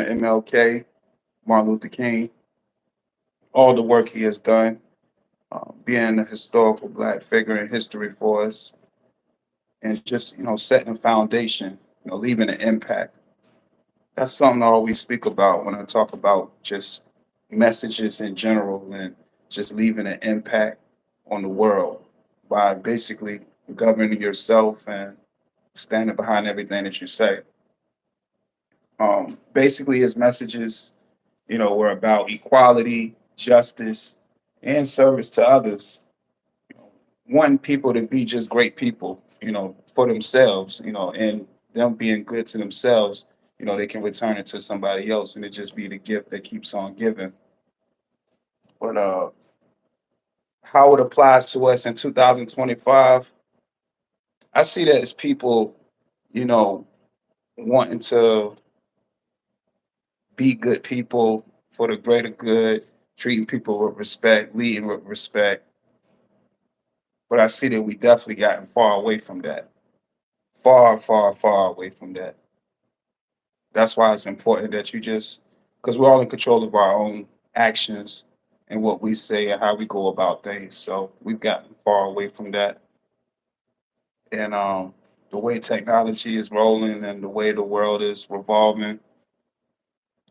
MLK, Martin Luther King, all the work he has done, being a historical black figure in history for us, and just setting a foundation, leaving an impact. That's something I always speak about when I talk about just messages in general and just leaving an impact on the world by basically governing yourself and standing behind everything that you say. Basically, his messages, were about equality, justice, and service to others. Wanting people to be just great people, for themselves, and them being good to themselves, they can return it to somebody else and it just be the gift that keeps on giving. But how it applies to us in 2025, I see that as people, you know, wanting to be good people for the greater good, treating people with respect, leading with respect. But I see that we definitely gotten far away from that. Far, far, far away from that. That's why it's important that you just, because we're all in control of our own actions and what we say and how we go about things. So we've gotten far away from that. And the way technology is rolling and the way the world is revolving,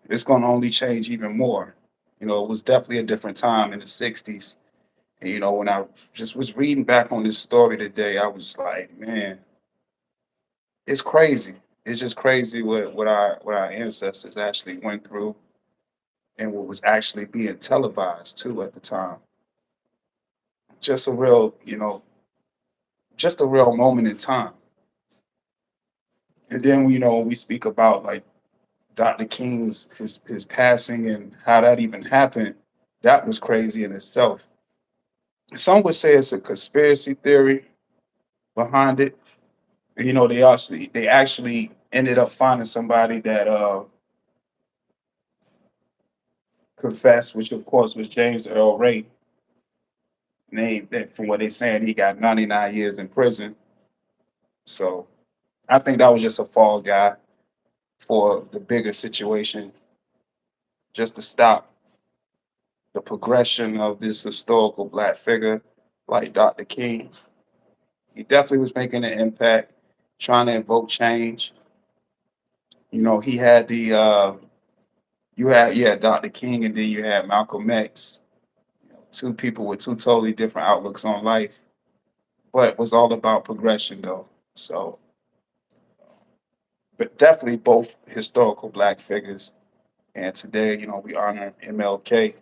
it's going to only change even more. It was definitely a different time in the 60s. And, when I just was reading back on this story today, I was like, man, it's crazy. It's just crazy what our ancestors actually went through and what was actually being televised too at the time. Just a real, just a real moment in time. And then, when we speak about like Dr. King's his passing and how that even happened, that was crazy in itself. Some would say it's a conspiracy theory behind it. They actually ended up finding somebody that confessed, which of course was James Earl Ray. That from what they're saying, he got 99 years in prison. So I think that was just a fall guy for the bigger situation, just to stop the progression of this historical black figure like Dr. King. He definitely was making an impact, trying to invoke change. He had you had, yeah, Dr. King, and then you had Malcolm X, two people with two totally different outlooks on life, but was all about progression though. So, but definitely both historical black figures. And today, we honor MLK,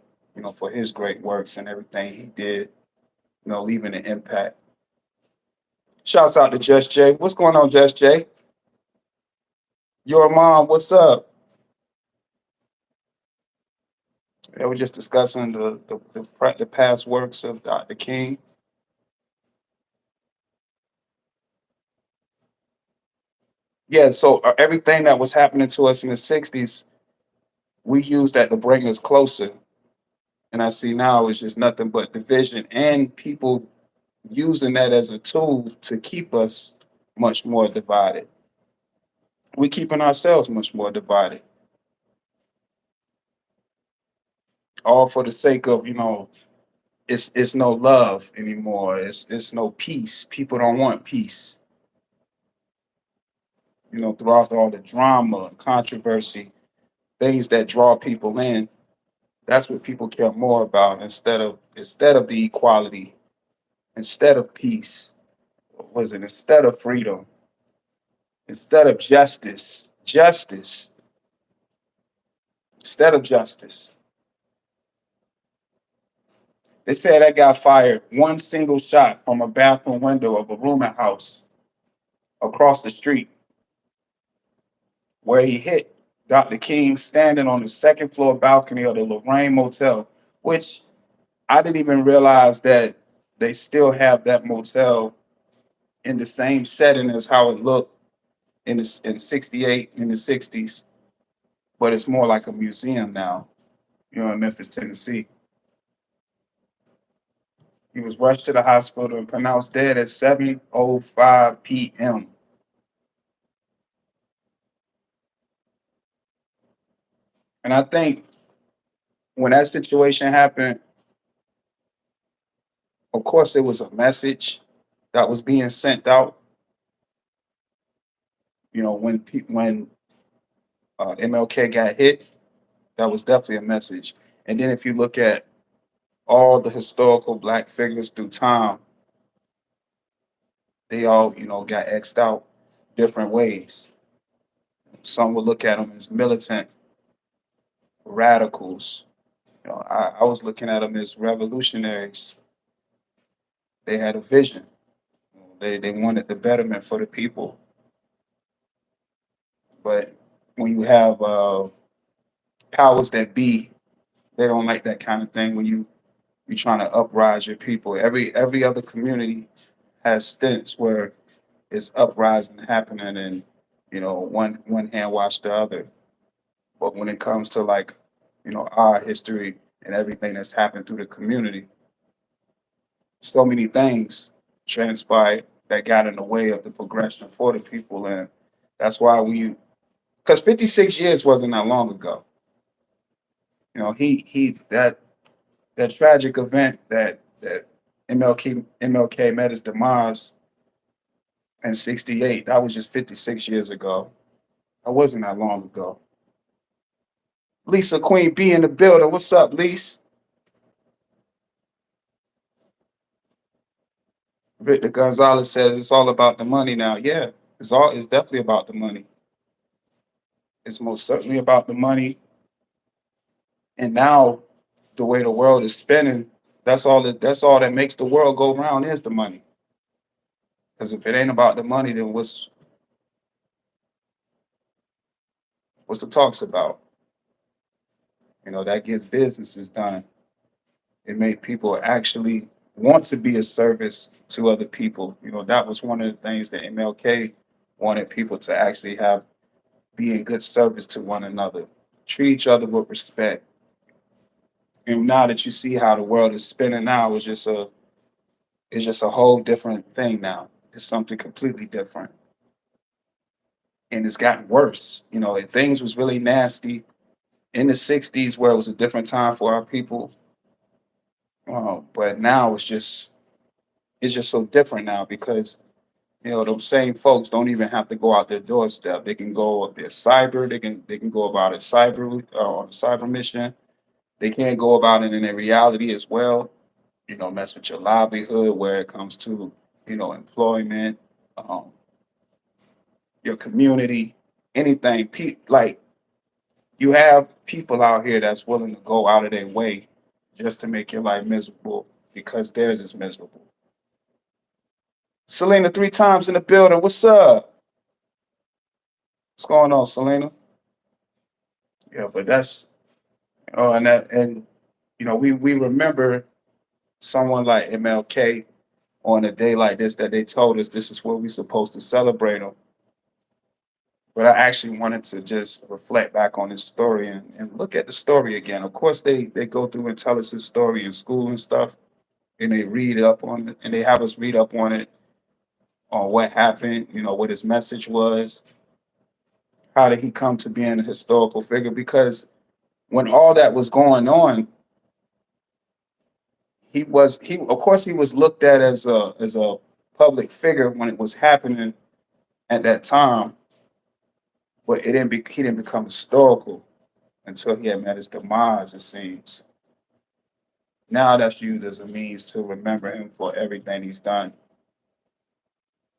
for his great works and everything he did, leaving an impact. Shouts out to Just Jay. What's going on, Just Jay? Your mom, what's up? Yeah, we're just discussing the past works of Dr. King. Yeah, so everything that was happening to us in the 60s, we used that to bring us closer. And I see now it's just nothing but division and people using that as a tool to keep us much more divided. We're keeping ourselves much more divided, all for the sake of, it's no love anymore. It's no peace. People don't want peace. Throughout all the drama, controversy, things that draw people in, that's what people care more about instead of the equality, instead of peace. What was it? Instead of freedom, instead of justice, instead of justice. They said that got fired one single shot from a bathroom window of a rooming house across the street where he hit Dr. King standing on the second floor balcony of the Lorraine Motel, which I didn't even realize that they still have that motel in the same setting as how it looked in 68 in the 60s, but it's more like a museum now, in Memphis, Tennessee. He was rushed to the hospital and pronounced dead at 7:05 p.m. And I think when that situation happened, of course, it was a message that was being sent out. When MLK got hit, that was definitely a message. And then if you look at all the historical black figures through time, they all, got xed out different ways. Some would look at them as militant radicals. I was looking at them as revolutionaries. They had a vision. They wanted the betterment for the people. But when you have powers that be, they don't like that kind of thing. When you trying to uprise your people, every other community has stints where it's uprising happening, and one hand wash the other. But when it comes to like our history and everything that's happened through the community, so many things transpired that got in the way of the progression for the people, and that's why because 56 years wasn't that long ago. He that tragic event that MLK met his demise in '68. That was just 56 years ago. That wasn't that long ago. Lisa Queen B in the building. What's up, Lisa? Victor Gonzalez says it's all about the money now. Yeah, it's definitely about the money. It's most certainly about the money. And now the way the world is spinning, that's all that makes the world go round is the money. Because if it ain't about the money, then what's the talks about? That gets businesses done. It made people actually want to be a service to other people. That was one of the things that MLK wanted people to actually have, be in good service to one another, treat each other with respect. And now that you see how the world is spinning now, it's just a whole different thing now. It's something completely different. And it's gotten worse. If things was really nasty in the 60s where it was a different time for our people. But now it's just so different now because those same folks don't even have to go out their doorstep. They can go up their cyber. They can go about it cyber on a cyber mission. They can't go about it in their reality as well. Mess with your livelihood where it comes to employment, um, your community, anything. Like you have people out here that's willing to go out of their way just to make your life miserable because theirs is miserable. Selena, 3 times in the building. What's up? What's going on, Selena? Yeah, but that's and we remember someone like MLK on a day like this that they told us this is what we're supposed to celebrate them. But I actually wanted to just reflect back on this story and look at the story again. Of course, they go through and tell us his story in school and stuff, and they read up on it, and they have us read up on it, on what happened, what his message was, how did he come to being a historical figure? Because when all that was going on, he of course he was looked at as a public figure when it was happening at that time, but he didn't become historical until he had met his demise, it seems. Now that's used as a means to remember him for everything he's done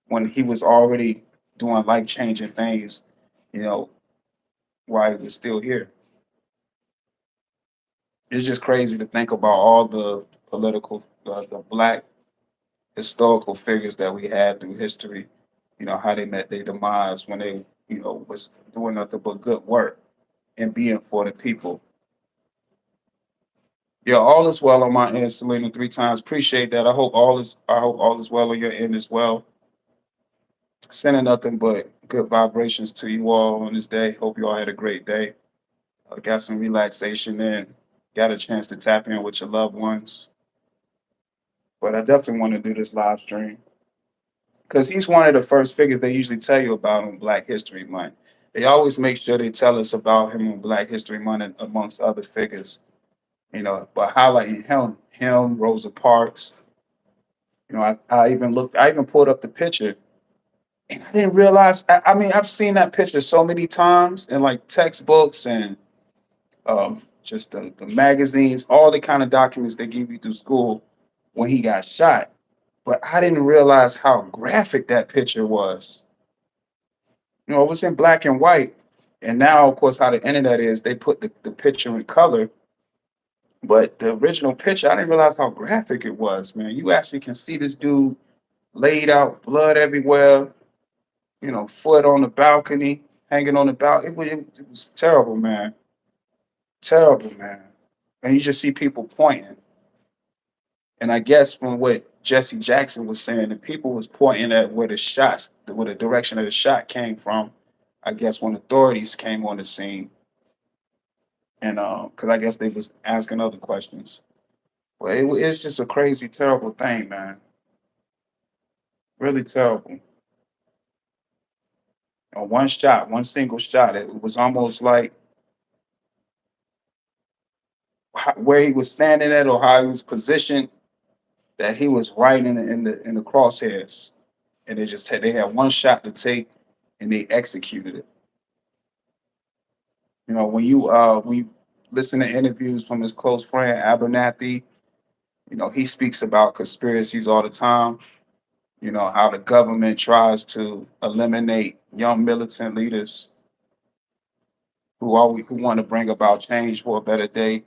when he was already doing life changing things, you know, while he was still here. It's just crazy to think about all the the black historical figures that we had through history, how they met their demise when they, was doing nothing but good work and being for the people. Yeah, all is well on my end, Selena, 3 times. Appreciate that. I hope all is well on your end as well. Sending nothing but good vibrations to you all on this day. Hope you all had a great day. Got some relaxation in. Got a chance to tap in with your loved ones. But I definitely want to do this live stream because he's one of the first figures they usually tell you about on Black History Month. They always make sure they tell us about him on Black History Month amongst other figures, but highlighting him, Rosa Parks. I even pulled up the picture and I didn't realize. I mean, I've seen that picture so many times in like textbooks and just the magazines, all the kind of documents they give you through school when he got shot. But I didn't realize how graphic that picture was. It was in black and white. And now, of course, how the internet is, they put the picture in color. But the original picture, I didn't realize how graphic it was, man. You actually can see this dude laid out, blood everywhere, foot on the balcony, hanging on the balcony. It was terrible, man. Terrible, man. And you just see people pointing. And I guess from what Jesse Jackson was saying, the people was pointing at where the direction of the shot came from. I guess when authorities came on the scene, and because I guess they was asking other questions. Well, it's just a crazy, terrible thing, man. Really terrible. One shot, one single shot. It was almost like where he was standing at or how he was positioned, that he was right in the crosshairs, and they had one shot to take, and they executed it. When you listen to interviews from his close friend Abernathy, he speaks about conspiracies all the time. How the government tries to eliminate young militant leaders who want to bring about change for a better day.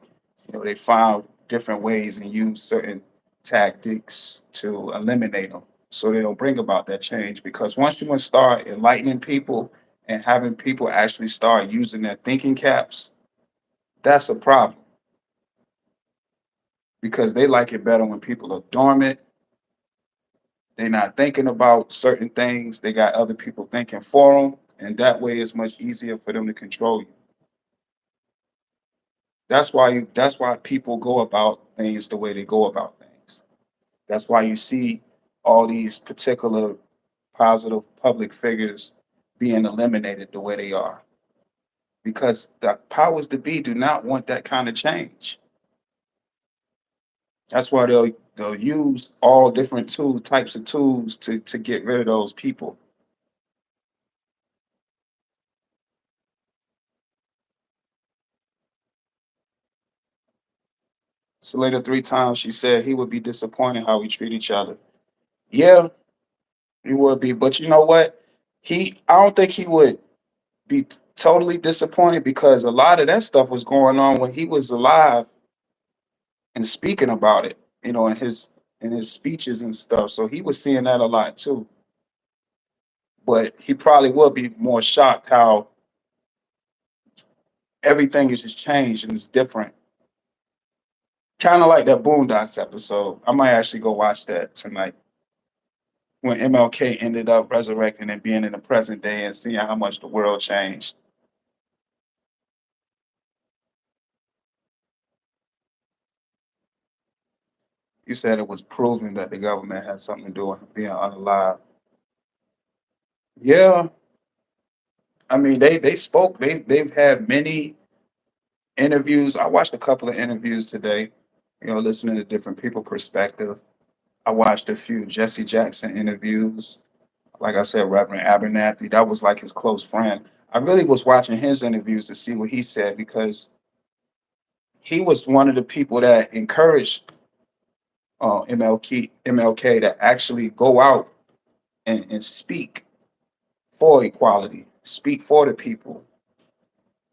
They find different ways and use certain tactics to eliminate them so they don't bring about that change. Because once you start enlightening people and having people actually start using their thinking caps, that's a problem because they like it better when people are dormant. They're not thinking about certain things. They got other people thinking for them. And that way it's much easier for them to control you. That's why people go about things the way they go about things. That's why you see all these particular positive public figures being eliminated the way they are. Because the powers that be do not want that kind of change. That's why they'll use all different types of tools to get rid of those people. So later 3 times she said he would be disappointed how we treat each other. Yeah, he would be. But you know what? I don't think he would be totally disappointed because a lot of that stuff was going on when he was alive and speaking about it, in his speeches and stuff. So he was seeing that a lot too. But he probably would be more shocked how everything is just changed and it's different. Kind of like that Boondocks episode. I might actually go watch that tonight when MLK ended up resurrecting and being in the present day and seeing how much the world changed. You said it was proven that the government had something to do with him being unalive. Yeah, I mean they spoke. They've had many interviews. I watched a couple of interviews today. Listening to different people' perspective. I watched a few Jesse Jackson interviews. Like I said, Reverend Abernathy, that was like his close friend. I really was watching his interviews to see what he said because he was one of the people that encouraged MLK to actually go out and speak for equality, speak for the people,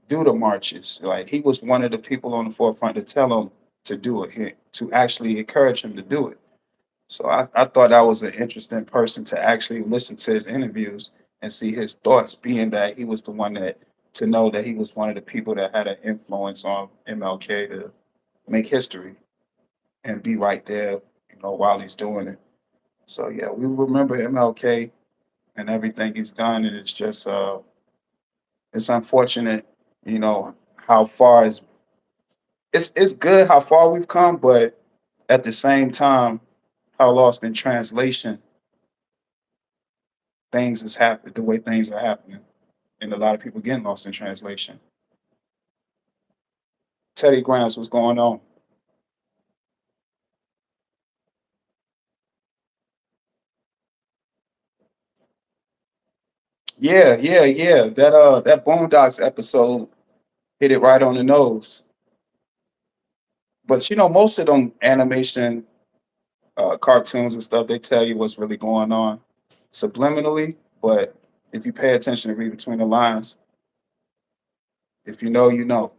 do the marches. Like he was one of the people on the forefront to tell him to do it, to actually encourage him to do it. So I thought that was an interesting person to actually listen to his interviews and see his thoughts, being that he was the one to know that he was one of the people that had an influence on MLK to make history and be right there, while he's doing it. So yeah, we remember MLK and everything he's done, and it's unfortunate, how far it's good how far we've come, but at the same time, how lost in translation things is happening, the way things are happening. and a lot of people getting lost in translation. Teddy Grams, what's going on? Yeah, yeah, yeah. That Boondocks episode hit it right on the nose. But most of them animation cartoons and stuff, they tell you what's really going on subliminally. But if you pay attention and read between the lines, if you know, you know.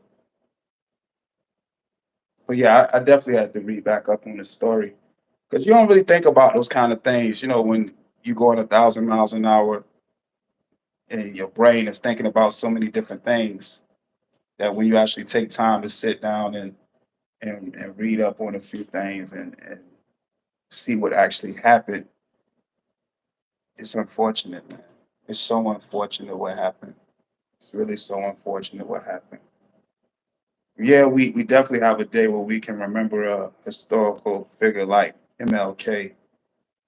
But yeah, I definitely had to read back up on the story because you don't really think about those kind of things. When you going 1,000 miles an hour and your brain is thinking about so many different things that when you actually take time to sit down and read up on a few things and see what actually happened, it's unfortunate, man. It's so unfortunate what happened. It's really so unfortunate what happened. Yeah, we definitely have a day where we can remember a historical figure like MLK,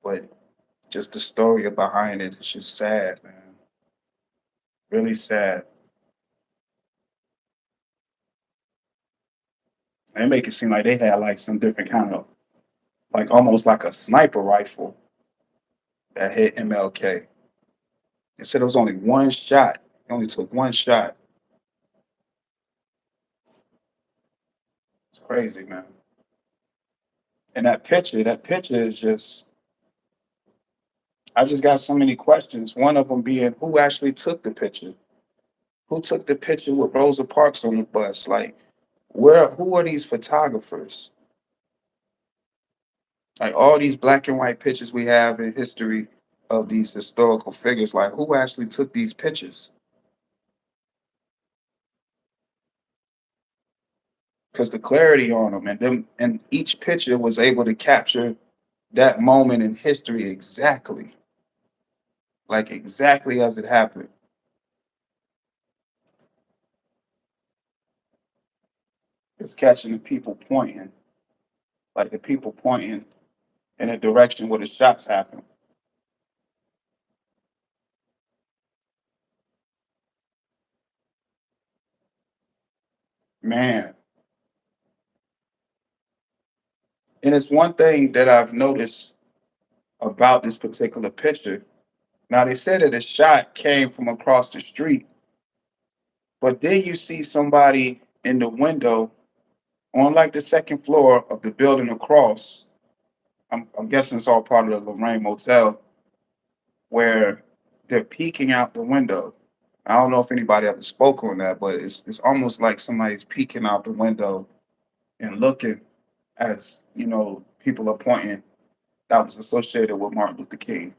but just the story behind it is just sad, man. Really sad. They make it seem like they had like some different kind of like almost like a sniper rifle that hit MLK. It said it was only one shot. It only took one shot. It's crazy, man. And that picture is just I just got so many questions. One of them being who actually took the picture? Who took the picture with Rosa Parks on the bus? Like, who are these photographers? Like all these black and white pictures we have in history of these historical figures, like who actually took these pictures? Because the clarity on them and each picture was able to capture that moment in history exactly, like exactly as it happened. It's catching the people pointing, like the people pointing in a direction where the shots happen. Man, and it's one thing that I've noticed about this particular picture. Now they said that the shot came from across the street, but then you see somebody in the window on like the second floor of the building across. I'm guessing it's all part of the Lorraine Motel where they're peeking out the window. I don't know if anybody ever spoke on that, but it's almost like somebody's peeking out the window and looking as people are pointing that was associated with Martin Luther King.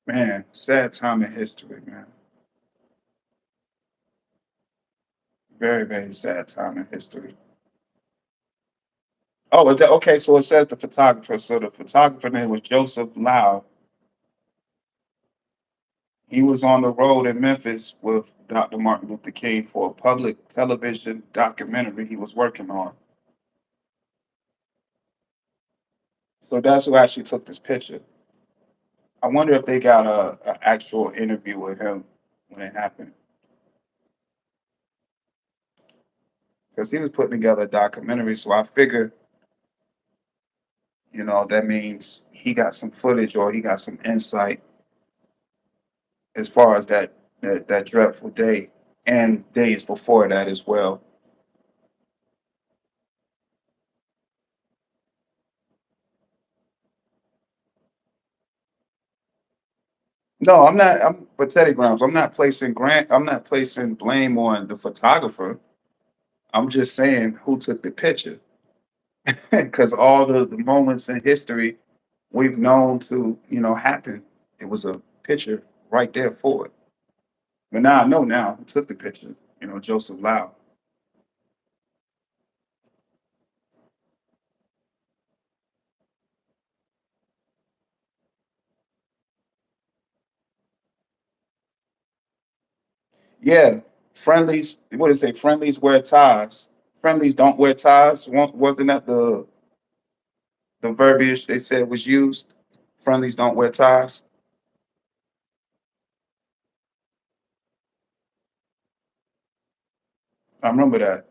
Man, sad time in history, man. Very, very sad time in history. Oh, okay. So it says the photographer. So the photographer name was Joseph Lau. He was on the road in Memphis with Dr. Martin Luther King for a public television documentary he was working on. So that's who actually took this picture. I wonder if they got a actual interview with him when it happened, because he was putting together a documentary. So I figure, that means he got some footage or he got some insight as far as that dreadful day and days before that as well. No, I'm not. But Teddy Grams, I'm not placing blame on the photographer. I'm just saying who took the picture, because all the moments in history we've known to happen. It was a picture right there for it. But now I know now who took the picture. Joseph Lau. Yeah, friendlies. What is it? Friendlies wear ties. Friendlies don't wear ties. Wasn't that the verbiage they said was used? Friendlies don't wear ties. I remember that.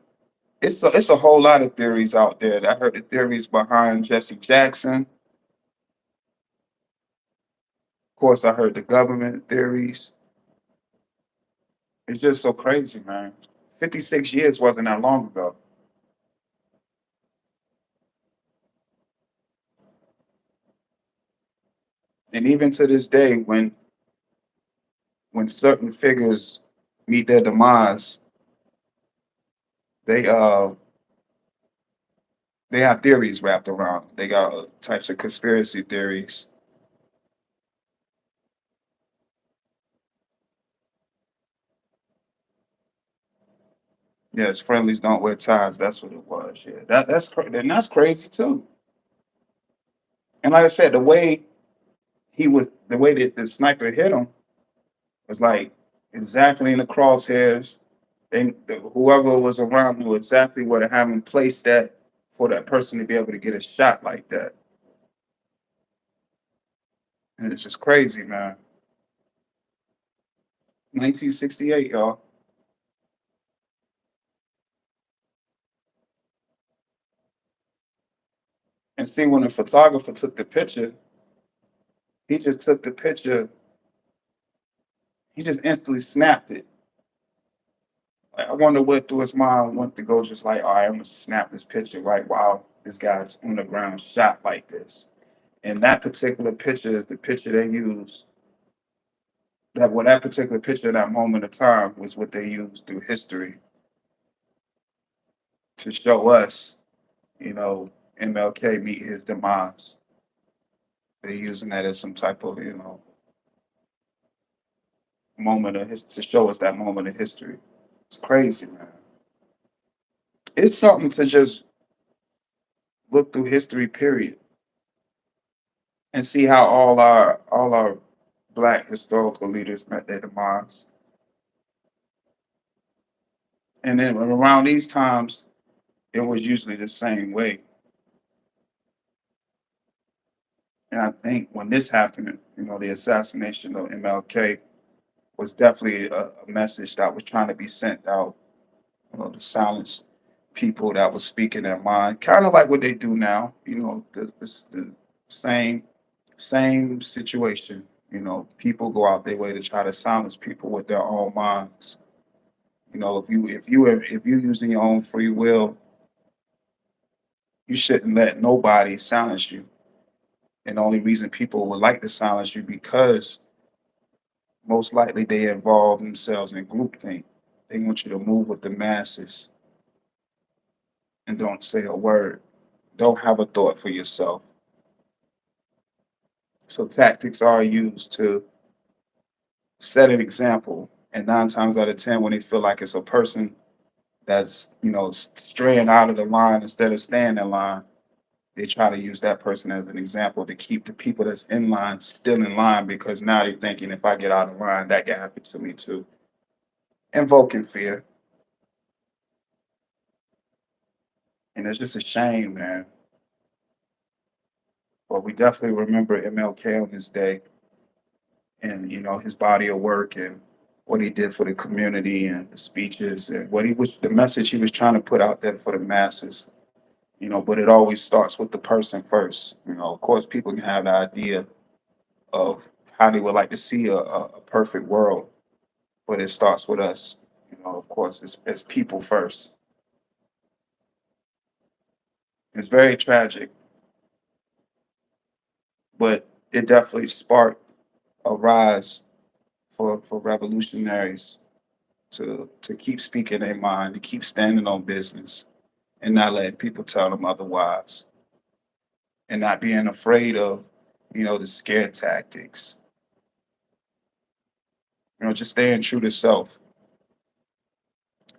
It's a whole lot of theories out there. I heard the theories behind Jesse Jackson. Of course, I heard the government theories. It's just so crazy, man. 56 years wasn't that long ago. And even to this day, when certain figures meet their demise, they they have theories wrapped around. They got types of conspiracy theories. Yes, friendlies don't wear ties. That's what it was. Yeah, and that's crazy too. And like I said, the way that the sniper hit him was like exactly in the crosshairs. Whoever was around knew exactly where to have him placed at for that person to be able to get a shot like that. And it's just crazy, man. 1968, y'all. And see, when the photographer took the picture, he just took the picture. He just instantly snapped it. Like, I wonder what through his mind went to go just like, all right, I'm gonna snap this picture right while this guy's on the ground shot like this. And that particular picture is the picture they used. That particular picture, that moment of time, was what they used through history to show us, you know, MLK meet his demise. They're using that as some type of, moment of to show us that moment of history. It's crazy, man. It's something to just look through history, period, and see how all our black historical leaders met their demise. And then around these times, it was usually the same way. And I think when this happened, the assassination of MLK was definitely a message that was trying to be sent out, to silence people that was speaking their mind, kind of like what they do now. The same same situation. People go out their way to try to silence people with their own minds. If you're using your own free will, you shouldn't let nobody silence you. And the only reason people would like to silence you because most likely they involve themselves in groupthink. They want you to move with the masses and don't say a word. Don't have a thought for yourself. So tactics are used to set an example. And 9 times out of 10, when they feel like it's a person that's straying out of the line instead of staying in line, they try to use that person as an example to keep the people that's in line still in line because now they're thinking if I get out of line, that can happen to me too. Invoking fear. And it's just a shame, man. But we definitely remember MLK on this day and his body of work and what he did for the community and the speeches and the message he was trying to put out there for the masses. But it always starts with the person first. Of course, people can have the idea of how they would like to see a perfect world, but it starts with us. Of course, it's people first. It's very tragic, but it definitely sparked a rise for revolutionaries to keep speaking their mind, to keep standing on business, and not letting people tell them otherwise, and not being afraid of the scare tactics. Just staying true to self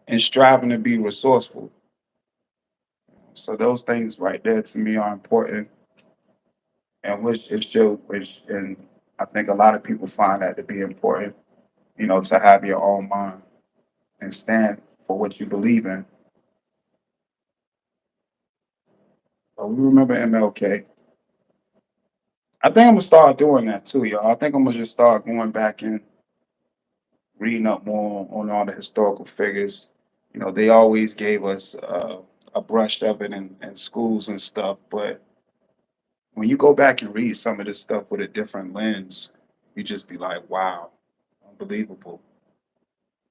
and striving to be resourceful. So those things right there to me are important, and which I think a lot of people find that to be important. To have your own mind and stand for what you believe in. So we remember MLK. I think I'm gonna start doing that too, y'all. I think I'm gonna just start going back and reading up more on all the historical figures. They always gave us a brush of it in schools and stuff. But when you go back and read some of this stuff with a different lens, you just be like, wow, unbelievable.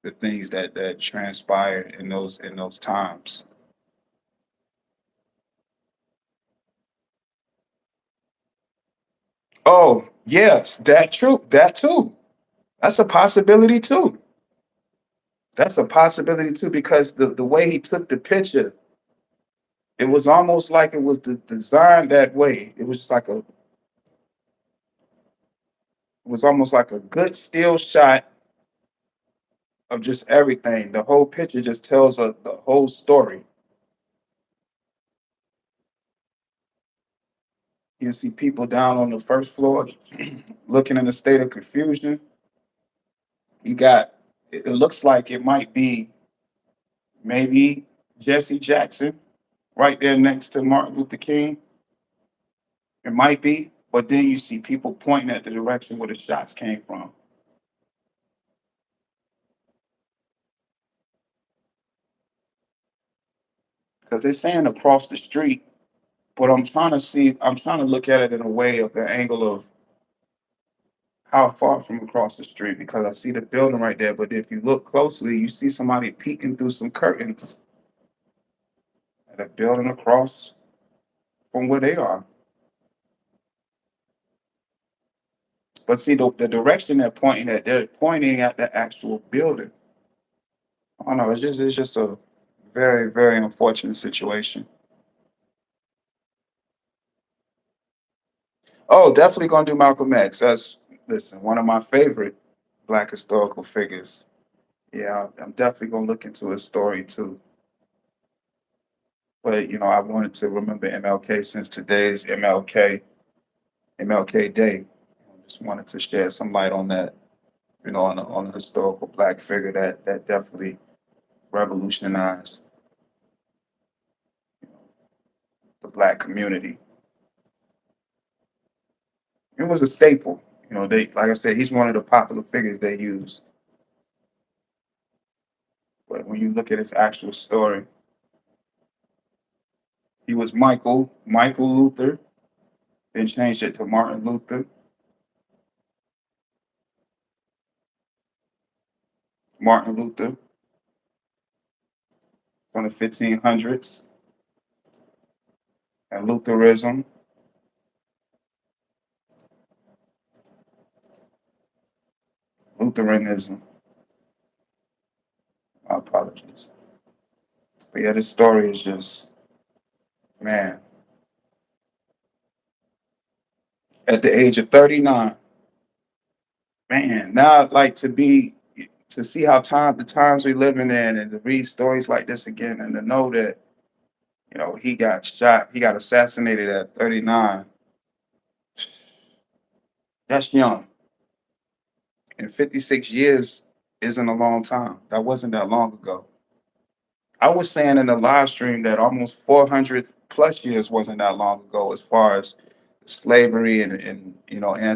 The things that transpired in those times. Oh, yes, that too. That's a possibility too. That's a possibility too, because the way he took the picture, it was almost like it was designed that way. It was almost like a good still shot of just everything. The whole picture just tells the whole story. You see people down on the first floor looking in a state of confusion. You got it looks like it might be maybe Jesse Jackson right there next to Martin Luther King. It might be, but then you see people pointing at the direction where the shots came from. Because they're saying across the street, but I'm trying to look at it in a way of the angle of how far from across the street, because I see the building right there. But if you look closely, you see somebody peeking through some curtains at a building across from where they are. But see, the direction they're pointing at the actual building. I don't know. It's just a very, very unfortunate situation. Oh, definitely gonna do Malcolm X. That's Listen, one of my favorite Black historical figures. Yeah, I'm definitely gonna look into his story too. But I wanted to remember MLK since today's MLK Day. I just wanted to shed some light on that. On a historical Black figure that definitely revolutionized the Black community. It was a staple. They like I said, he's one of the popular figures they use. But when you look at his actual story, he was Michael Luther, then changed it to Martin Luther, Martin Luther from the 1500s, and Lutheranism. My apologies. But yeah, this story is just, man, at the age of 39, man, now I'd like to see how the times we living in, and to read stories like this again, and to know that, he got shot, he got assassinated at 39. That's young. And 56 years isn't a long time. That wasn't that long ago. I was saying in the live stream that almost 400 plus years wasn't that long ago, as far as slavery and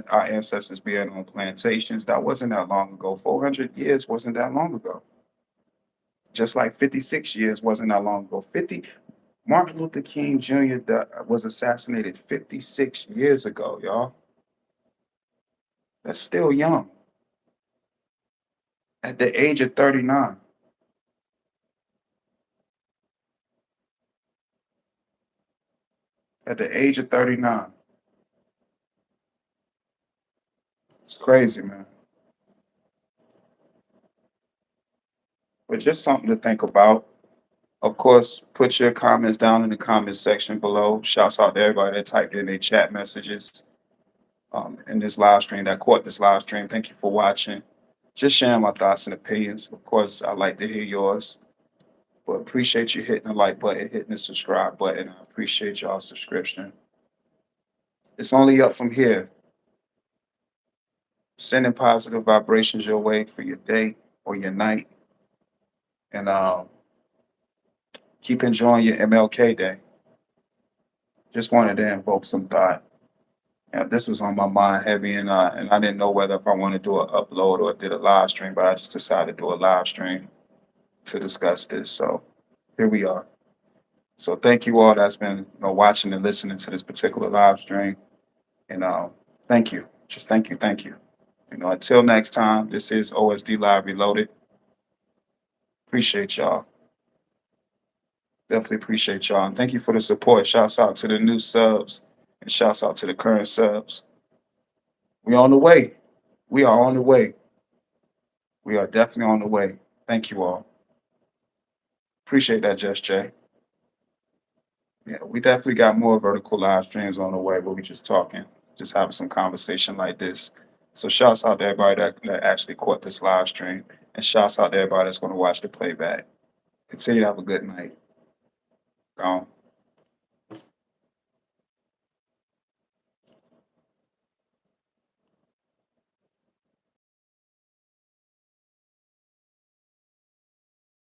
our ancestors being on plantations. That wasn't that long ago. 400 years wasn't that long ago. Just like 56 years wasn't that long ago. 50 Martin Luther King Jr. Was assassinated 56 years ago, y'all. That's still young. At the age of 39. At the age of 39. It's crazy, man. But just something to think about. Of course, put your comments down in the comment section below. Shouts out to everybody that typed in their chat messages in this live stream, that caught this live stream. Thank you for watching. Just sharing my thoughts and opinions. Of course, I'd like to hear yours. But appreciate you hitting the like button, hitting the subscribe button. I appreciate y'all's subscription. It's only up from here. Sending positive vibrations your way for your day or your night. And keep enjoying your MLK Day. Just wanted to invoke some thought. Yeah, this was on my mind heavy, and I didn't know whether if I want to do an upload or did a live stream, but I just decided to do a live stream. to discuss this. So here we are. So thank you all that's been watching and listening to this particular live stream. And thank you. Just thank you, thank you. Until next time, this is OSD Live Reloaded. Appreciate y'all. Definitely appreciate y'all. And thank you for the support. Shouts out to the new subs and shouts out to the current subs. We on the way. We are on the way. We are definitely on the way. Thank you all. Appreciate that, Just Jay. Yeah, we definitely got more vertical live streams on the way where we just talking, just having some conversation like this. So shouts out to everybody that actually caught this live stream. And shouts out to everybody that's going to watch the playback. Continue to have a good night. Gone.